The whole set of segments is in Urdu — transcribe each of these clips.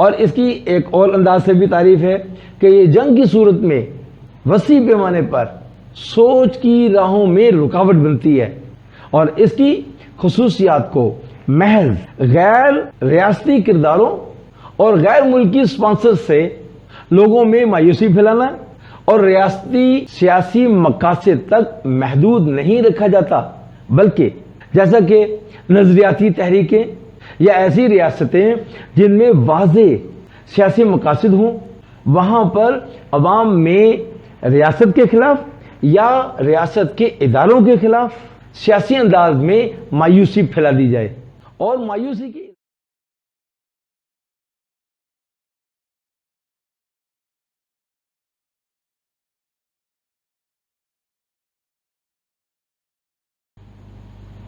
اور اس کی ایک اور انداز سے بھی تعریف ہے کہ یہ جنگ کی صورت میں وسیع پیمانے پر سوچ کی راہوں میں رکاوٹ بنتی ہے اور اس کی خصوصیات کو محض غیر ریاستی کرداروں اور غیر ملکی سپانسر سے لوگوں میں مایوسی پھیلانا اور ریاستی سیاسی مقاصد تک محدود نہیں رکھا جاتا، بلکہ جیسا کہ نظریاتی تحریکیں یا ایسی ریاستیں جن میں واضح سیاسی مقاصد ہوں، وہاں پر عوام میں ریاست کے خلاف یا ریاست کے اداروں کے خلاف سیاسی انداز میں مایوسی پھیلا دی جائے اور مایوسی کی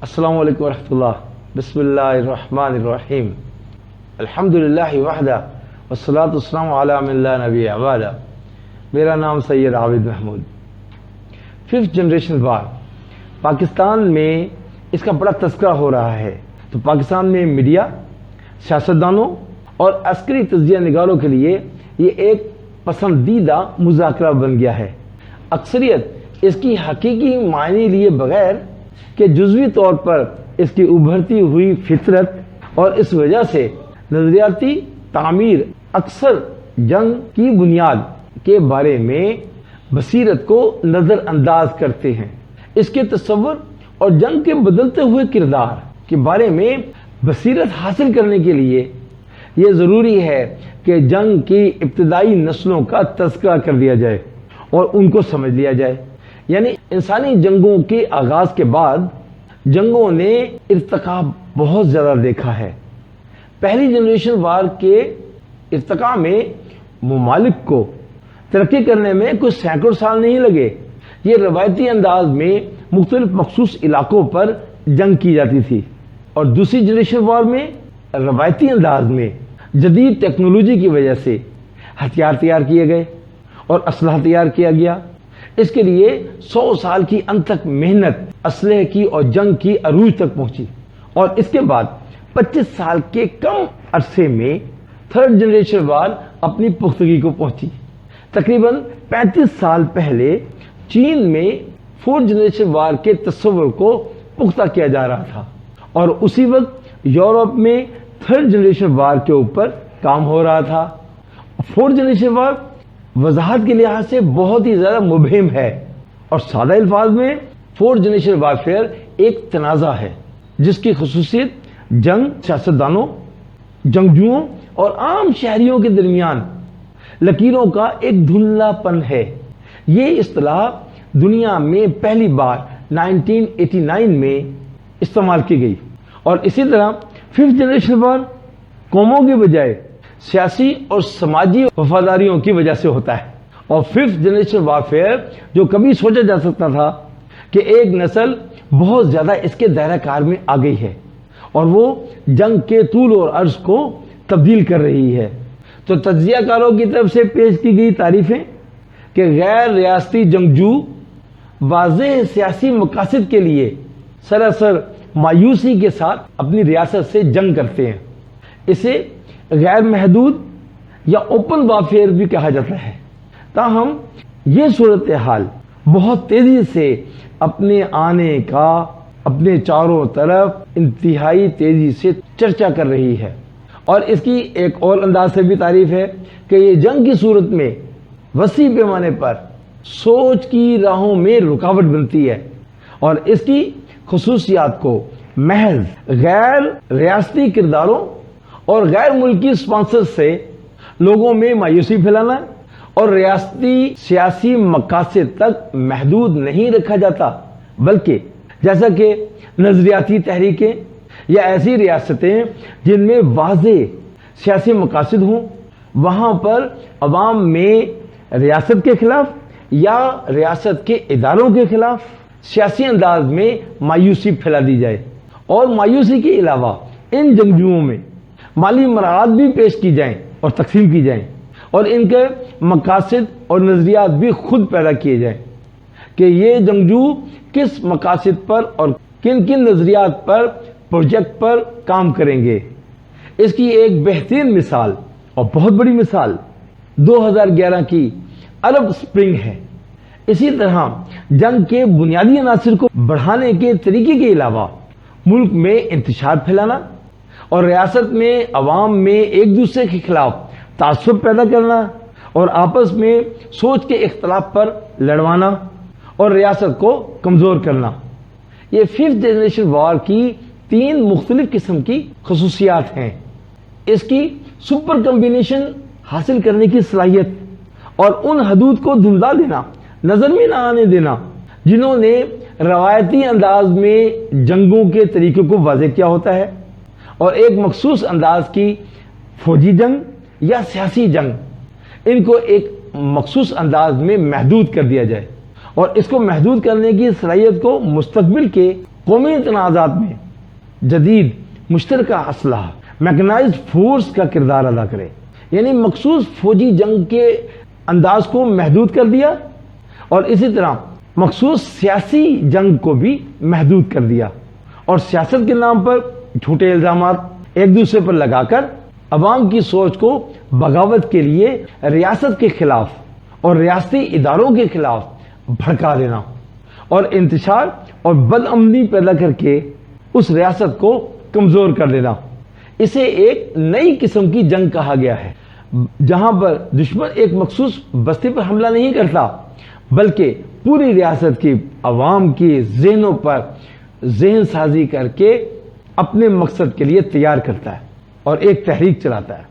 السلام علیکم ورحمۃ اللہ۔ بسم اللہ الرحمن الرحیم۔ الحمد للہ وحدہ والصلاة والسلام علی من لا نبی بعدہ۔ میرا نام سید عابد محمود۔ 5th جنریشن وار پاکستان میں اس کا بڑا تذکرہ ہو رہا ہے، تو پاکستان میں میڈیا، سیاستدانوں اور عسکری تجزیہ نگاروں کے لیے یہ ایک پسندیدہ مذاکرہ بن گیا ہے۔ اکثریت اس کی حقیقی معنی لیے بغیر کہ جزوی طور پر اس کی ابھرتی ہوئی فطرت اور اس وجہ سے نظریاتی تعمیر اکثر جنگ کی بنیاد کے بارے میں بصیرت کو نظر انداز کرتے ہیں۔ اس کے تصور اور جنگ کے بدلتے ہوئے کردار کے بارے میں بصیرت حاصل کرنے کے لیے یہ ضروری ہے کہ جنگ کی ابتدائی نسلوں کا تذکرہ کر دیا جائے اور ان کو سمجھ لیا جائے۔ یعنی انسانی جنگوں کے آغاز کے بعد جنگوں نے ارتقا بہت زیادہ دیکھا ہے۔ پہلی جنریشن وار کے ارتقا میں ممالک کو ترقی کرنے میں کچھ سینکڑوں سال نہیں لگے۔ یہ روایتی انداز میں مختلف مخصوص علاقوں پر جنگ کی جاتی تھی، اور دوسری جنریشن وار میں روایتی انداز میں جدید ٹیکنالوجی کی وجہ سے ہتھیار تیار کیے گئے اور اسلحہ تیار کیا گیا۔ اس کے لیے 100 سال کی انتھک محنت اسلحے کی اور جنگ کی عروج تک پہنچی، اور اس کے بعد 25 سال کے کم عرصے میں 3rd جنریشن وار اپنی پختگی کو پہنچی۔ تقریباً 35 سال پہلے چین میں 4th جنریشن وار کے تصور کو پختہ کیا جا رہا تھا، اور اسی وقت یورپ میں 3rd جنریشن وار کے اوپر کام ہو رہا تھا۔ 4th جنریشن وار وضاحت کے لحاظ سے بہت ہی زیادہ مبہم ہے، اور سادہ الفاظ میں 4th جنریشن وارفیئر ایک تنازع ہے جس کی خصوصیت جنگ سیاستدانوں، جنگجوؤں اور عام شہریوں کے درمیان لکیروں کا ایک دھندلا پن ہے۔ یہ اصطلاح دنیا میں پہلی بار 1989 میں استعمال کی گئی، اور اسی طرح 5th جنریشن وار قوموں کے بجائے سیاسی اور سماجی وفاداریوں کی وجہ سے ہوتا ہے۔ اور 5th جنریشن وارفیئر جو کبھی سوچا جا سکتا تھا کہ ایک نسل بہت زیادہ اس کے دائرہ کار میں آ گئی ہے اور وہ جنگ کے طول اور عرض کو تبدیل کر رہی ہے، تو تجزیہ کاروں کی طرف سے پیش کی گئی تعریفیں کہ غیر ریاستی جنگجو واضح سیاسی مقاصد کے لیے سراسر مایوسی کے ساتھ اپنی ریاست سے جنگ کرتے ہیں، اسے غیر محدود یا اوپن وارفیئر بھی کہا جاتا ہے۔ تاہم یہ صورتحال بہت تیزی سے اپنے آنے کا اپنے چاروں طرف انتہائی تیزی سے چرچا کر رہی ہے، اور اس کی ایک اور انداز سے بھی تعریف ہے کہ یہ جنگ کی صورت میں وسیع پیمانے پر سوچ کی راہوں میں رکاوٹ بنتی ہے، اور اس کی خصوصیات کو محض غیر ریاستی کرداروں اور غیر ملکی سپانسر سے لوگوں میں مایوسی پھیلانا اور ریاستی سیاسی مقاصد تک محدود نہیں رکھا جاتا، بلکہ جیسا کہ نظریاتی تحریکیں یا ایسی ریاستیں جن میں واضح سیاسی مقاصد ہوں، وہاں پر عوام میں ریاست کے خلاف یا ریاست کے اداروں کے خلاف سیاسی انداز میں مایوسی پھیلا دی جائے، اور مایوسی کے علاوہ ان جنگجوؤں میں مالی مراعات بھی پیش کی جائیں اور تقسیم کی جائیں، اور ان کے مقاصد اور نظریات بھی خود پیدا کیے جائیں کہ یہ جنگجو کس مقاصد پر اور کن کن نظریات پر پروجیکٹ پر کام کریں گے۔ اس کی ایک بہترین مثال اور بہت بڑی مثال 2011 کی عرب اسپرنگ ہے۔ اسی طرح جنگ کے بنیادی عناصر کو بڑھانے کے طریقے کے علاوہ ملک میں انتشار پھیلانا اور ریاست میں عوام میں ایک دوسرے کے خلاف تعصب پیدا کرنا اور آپس میں سوچ کے اختلاف پر لڑوانا اور ریاست کو کمزور کرنا، یہ 5th جنریشن وار کی 3 مختلف قسم کی خصوصیات ہیں۔ اس کی سپر کمبینیشن حاصل کرنے کی صلاحیت اور ان حدود کو دھندلا دینا، نظر میں نہ آنے دینا جنہوں نے روایتی انداز میں جنگوں کے طریقوں کو واضح کیا ہوتا ہے، اور ایک مخصوص انداز کی فوجی جنگ یا سیاسی جنگ، ان کو ایک مخصوص انداز میں محدود کر دیا جائے اور اس کو محدود کرنے کی صلاحیت کو مستقبل کے قومی تنازعات میں جدید مشترکہ اسلحہ میکنائزڈ فورس کا کردار ادا کرے۔ یعنی مخصوص فوجی جنگ کے انداز کو محدود کر دیا اور اسی طرح مخصوص سیاسی جنگ کو بھی محدود کر دیا، اور سیاست کے نام پر جھوٹے الزامات ایک دوسرے پر لگا کر عوام کی سوچ کو بغاوت کے لیے ریاست کے خلاف اور ریاستی اداروں کے خلاف بھڑکا دینا اور انتشار اور بد امنی پیدا کر کے اس ریاست کو کمزور کر دینا، اسے ایک نئی قسم کی جنگ کہا گیا ہے، جہاں پر دشمن ایک مخصوص بستی پر حملہ نہیں کرتا بلکہ پوری ریاست کی عوام کی ذہنوں پر ذہن سازی کر کے اپنے مقصد کے لیے تیار کرتا ہے اور ایک تحریک چلاتا ہے،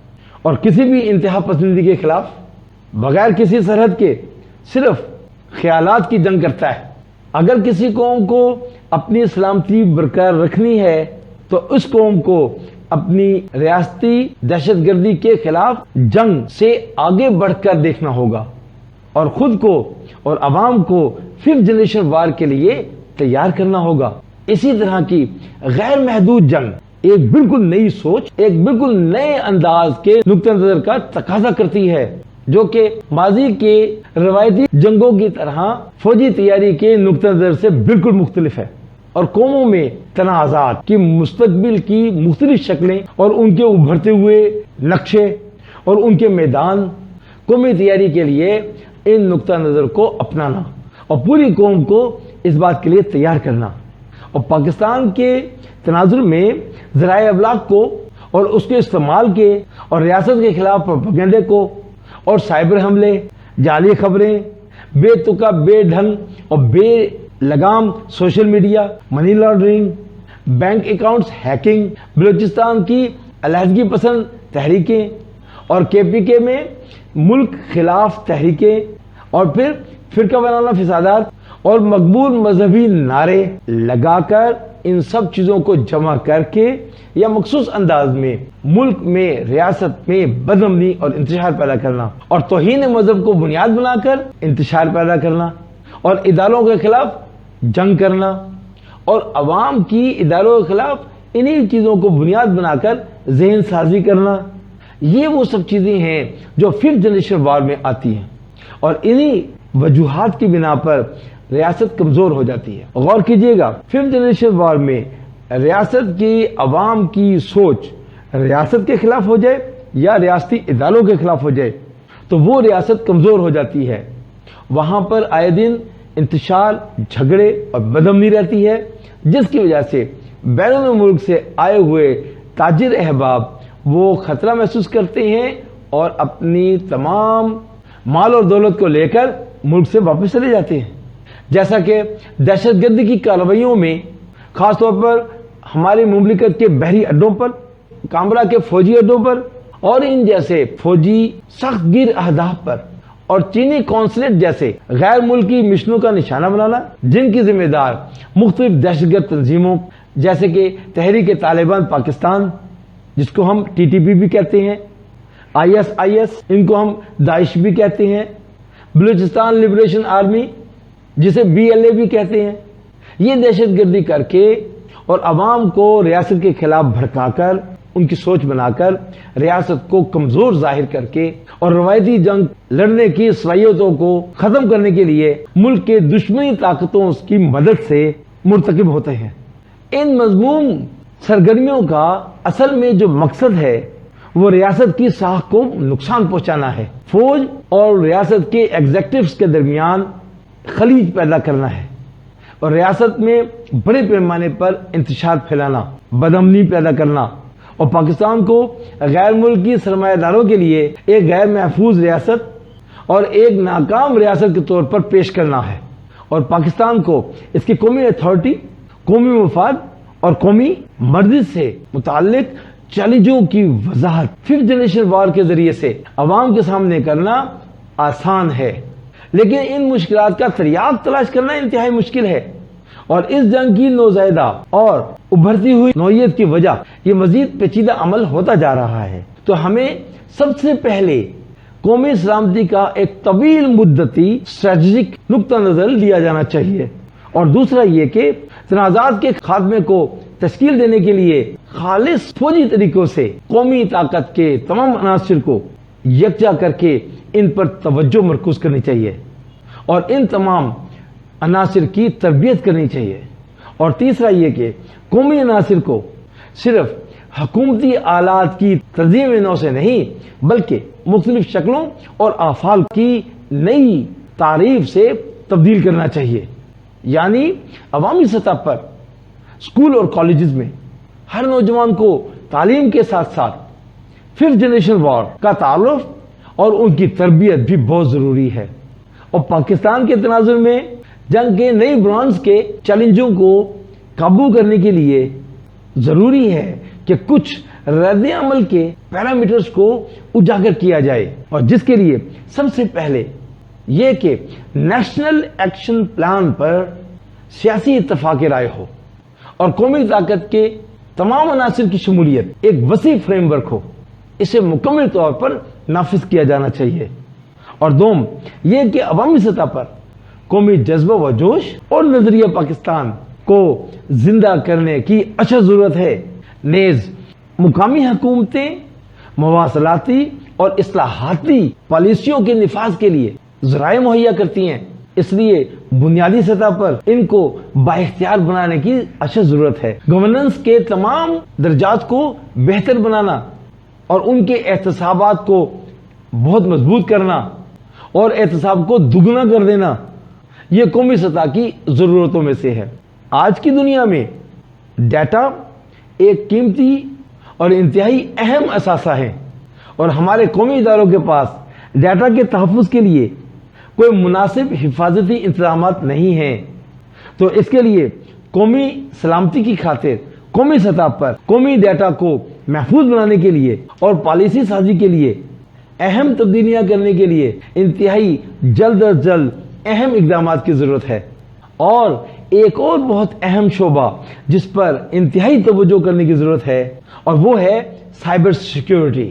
اور کسی بھی انتہا پسندی کے خلاف بغیر کسی سرحد کے صرف خیالات کی جنگ کرتا ہے۔ اگر کسی قوم کو اپنی سلامتی برقرار رکھنی ہے تو اس قوم کو اپنی ریاستی دہشت گردی کے خلاف جنگ سے آگے بڑھ کر دیکھنا ہوگا اور خود کو اور عوام کو 5th جنریشن وار کے لیے تیار کرنا ہوگا۔ اسی طرح کی غیر محدود جنگ ایک بالکل نئی سوچ، ایک بالکل نئے انداز کے نقطہ نظر کا تقاضا کرتی ہے، جو کہ ماضی کے روایتی جنگوں کی طرح فوجی تیاری کے نقطہ نظر سے بالکل مختلف ہے، اور قوموں میں تنازعات کی مستقبل کی مختلف شکلیں اور ان کے ابھرتے ہوئے نقشے اور ان کے میدان قومی تیاری کے لیے ان نقطہ نظر کو اپنانا اور پوری قوم کو اس بات کے لیے تیار کرنا، اور پاکستان کے تناظر میں ذرائع ابلاغ کو اور اس کے استعمال کے اور ریاست کے خلاف پروپیگنڈے کو اور سائبر حملے، جعلی خبریں، بے تکا بے ڈھنگ اور بے لگام social media, money laundering, bank accounts hacking, Balochistan کی علیحدگی پسند تحریکیں اور KPK میں ملک خلاف تحریکیں، اور پھر فرقہ وارانہ فسادات اور مقبول مذہبی نعرے لگا کر ان سب چیزوں کو جمع کر کے یا مخصوص انداز میں ملک میں ریاست میں بد امنی اور انتشار پیدا کرنا اور توہین مذہب کو بنیاد بنا کر انتشار پیدا کرنا اور اداروں کے خلاف جنگ کرنا اور عوام کی اداروں کے خلاف انہی چیزوں کو بنیاد بنا کر ذہن سازی کرنا، یہ وہ سب چیزیں ہیں جو 5th جنریشن وار میں آتی ہیں، اور انہی وجوہات کی بنا پر ریاست کمزور ہو جاتی ہے۔ غور کیجئے گا، 5th جنریشن وار میں ریاست کی عوام کی سوچ ریاست کے خلاف ہو جائے یا ریاستی اداروں کے خلاف ہو جائے تو وہ ریاست کمزور ہو جاتی ہے، وہاں پر آئے دن انتشار، جھگڑے اور بد امنی رہتی ہے، جس کی وجہ سے بیرون ملک سے آئے ہوئے تاجر احباب وہ خطرہ محسوس کرتے ہیں اور اپنی تمام مال اور دولت کو لے کر ملک سے واپس چلے جاتے ہیں، جیسا کہ دہشت گردی کی کارروائیوں میں خاص طور پر ہماری مملکت کے بحری اڈوں پر، کامرا کے فوجی اڈوں پر اور ان جیسے فوجی سخت گیر اہداف پر اور چینی قونصلیٹ جیسے غیر ملکی مشنوں کا نشانہ بنانا، جن کی ذمہ دار مختلف دہشت گرد تنظیموں جیسے کہ تحریک طالبان پاکستان، جس کو ہم TTP بھی کہتے ہیں، ISIS، ان کو ہم داعش بھی کہتے ہیں، بلوچستان لبریشن آرمی جسے BLA بھی کہتے ہیں، یہ دہشت گردی کر کے اور عوام کو ریاست کے خلاف بھڑکا کر ان کی سوچ بنا کر ریاست کو کمزور ظاہر کر کے اور روایتی جنگ لڑنے کی صلاحیتوں کو ختم کرنے کے لیے ملک کے دشمنی طاقتوں کی مدد سے مرتکب ہوتے ہیں۔ ان مذموم سرگرمیوں کا اصل میں جو مقصد ہے وہ ریاست کی ساکھ کو نقصان پہنچانا ہے۔ فوج اور ریاست کے ایگزیکٹوز کے درمیان خلیج پیدا کرنا ہے اور ریاست میں بڑے پیمانے پر انتشار پھیلانا، بدامنی پیدا کرنا اور پاکستان کو غیر ملکی سرمایہ داروں کے لیے ایک غیر محفوظ ریاست اور ایک ناکام ریاست کے طور پر پیش کرنا ہے، اور پاکستان کو اس کی قومی اتھارٹی، قومی مفاد اور قومی مرضی سے متعلق چیلنجوں کی وضاحت 5th جنریشن وار کے ذریعے سے عوام کے سامنے کرنا آسان ہے، لیکن ان مشکلات کا تریاق تلاش کرنا انتہائی مشکل ہے، اور اس جنگ کی نوزائیدہ اور ابھرتی ہوئی نوعیت کی وجہ یہ مزید پیچیدہ عمل ہوتا جا رہا ہے۔ تو ہمیں سب سے پہلے قومی سلامتی کا ایک طویل مدتی اسٹریٹجک نقطہ نظر لیا جانا چاہیے، اور دوسرا یہ کہ تنازعات کے خاتمے کو تشکیل دینے کے لیے خالص فوجی طریقوں سے قومی طاقت کے تمام عناصر کو یکجا کر کے ان پر توجہ مرکوز کرنی چاہیے اور ان تمام عناصر کی تربیت کرنی چاہیے۔ اور تیسرا یہ کہ قومی عناصر کو صرف حکومتی آلات کی تنظیم نو سے نہیں بلکہ مختلف شکلوں اور افعال کی نئی تعریف سے تبدیل کرنا چاہیے، یعنی عوامی سطح پر اسکول اور کالجز میں ہر نوجوان کو تعلیم کے ساتھ ساتھ 5th جنریشن وار کا تعارف اور ان کی تربیت بھی بہت ضروری ہے، اور پاکستان کے تناظر میں جنگ کے نئی برانڈز کے چیلنجوں کو قابو کرنے کے لیے ضروری ہے کہ کچھ رد عمل کے پیرامیٹرز کو اجاگر کیا جائے، اور جس کے لیے سب سے پہلے یہ کہ نیشنل ایکشن پلان پر سیاسی اتفاق رائے ہو اور قومی طاقت کے تمام عناصر کی شمولیت ایک وسیع فریم ورک ہو، اسے مکمل طور پر نافذ کیا جانا چاہیے۔ اور دوم یہ کہ عوامی سطح پر قومی جذبہ و جوش اور نظریہ پاکستان کو زندہ کرنے کی اشد ضرورت ہے، نیز مقامی حکومتیں مواصلاتی اور اصلاحاتی پالیسیوں کے نفاذ کے لیے ذرائع مہیا کرتی ہیں، اس لیے بنیادی سطح پر ان کو بااختیار بنانے کی اشد ضرورت ہے۔ گورننس کے تمام درجات کو بہتر بنانا اور ان کے احتسابات کو بہت مضبوط کرنا اور احتساب کو دگنا کر دینا یہ قومی سطح کی ضرورتوں میں سے ہے۔ آج کی دنیا میں ڈیٹا ایک قیمتی اور انتہائی اہم اثاثہ ہے، اور ہمارے قومی اداروں کے پاس ڈیٹا کے تحفظ کے لیے کوئی مناسب حفاظتی انتظامات نہیں ہیں، تو اس کے لیے قومی سلامتی کی خاطر قومی سطح پر قومی ڈیٹا کو محفوظ بنانے کے لیے اور پالیسی سازی کے لیے اہم تبدیلیاں کرنے کے لیے انتہائی جلد از جلد اہم اقدامات کی ضرورت ہے۔ اور ایک اور بہت اہم شعبہ جس پر انتہائی توجہ کرنے کی ضرورت ہے اور وہ ہے سائبر سیکیورٹی۔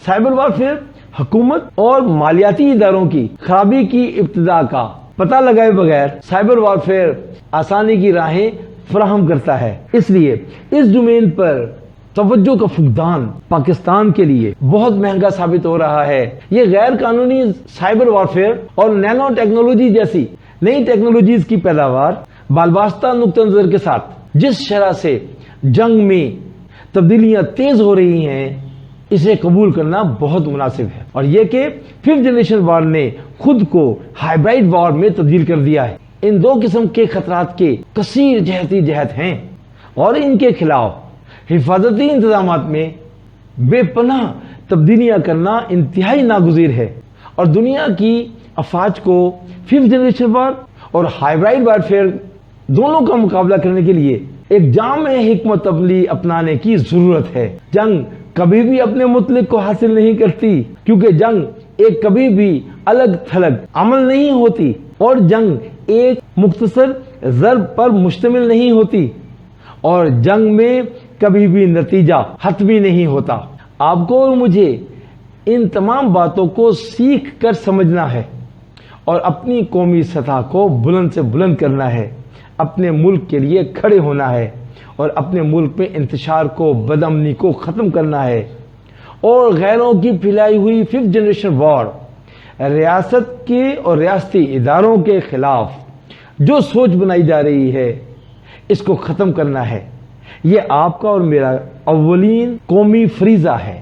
سائبر وارفیئر حکومت اور مالیاتی اداروں کی خرابی کی ابتدا کا پتہ لگائے بغیر سائبر وارفیئر آسانی کی راہیں فراہم کرتا ہے، اس لیے اس ڈومین پر توجہ کا فقدان پاکستان کے لیے بہت مہنگا ثابت ہو رہا ہے۔ یہ غیر قانونی سائبر وارفیئر اور نینو ٹیکنالوجی جیسی نئی ٹیکنالوجیز کی پیداوار بالواسطہ نقطہ نظر کے ساتھ جس شرح سے جنگ میں تبدیلیاں تیز ہو رہی ہیں اسے قبول کرنا بہت مناسب ہے، اور یہ کہ 5th جنریشن وار نے خود کو ہائیبرائڈ وار میں تبدیل کر دیا ہے۔ ان دو قسم کے خطرات کے کثیر جہتی جہت ہیں، اور ان کے خلاف حفاظتی انتظامات میں بے پناہ تبدیلیاں کرنا انتہائی ناگزیر ہے، اور دنیا کی افواج کو 5th جنریشن وار اور ہائیبرائڈ وارفیئر دونوں کا مقابلہ کرنے کے لیے ایک جامع حکمت عملی اپنانے کی ضرورت ہے۔ جنگ کبھی بھی اپنے مطلق کو حاصل نہیں کرتی، کیونکہ جنگ ایک کبھی بھی الگ تھلگ عمل نہیں ہوتی، اور جنگ ایک مختصر ضرب پر مشتمل نہیں ہوتی، اور جنگ میں کبھی بھی نتیجہ حتمی نہیں ہوتا۔ آپ کو اور مجھے ان تمام باتوں کو سیکھ کر سمجھنا ہے اور اپنی قومی سطح کو بلند سے بلند کرنا ہے، اپنے ملک کے لیے کھڑے ہونا ہے، اور اپنے ملک میں انتشار کو، بدامنی کو ختم کرنا ہے، اور غیروں کی پھیلائی ہوئی 5th جنریشن وار ریاست کے اور ریاستی اداروں کے خلاف جو سوچ بنائی جا رہی ہے اس کو ختم کرنا ہے۔ یہ آپ کا اور میرا اولین قومی فریضہ ہے۔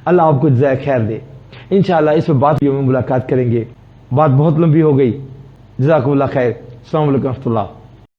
اللہ آپ کو جزائے خیر دے. انشاءاللہ اس پہ بات میں ملاقات کریں گے. بات بہت لمبی ہو گئی. جزاکم اللہ خیر. السلام علیکم و رحمۃ اللہ.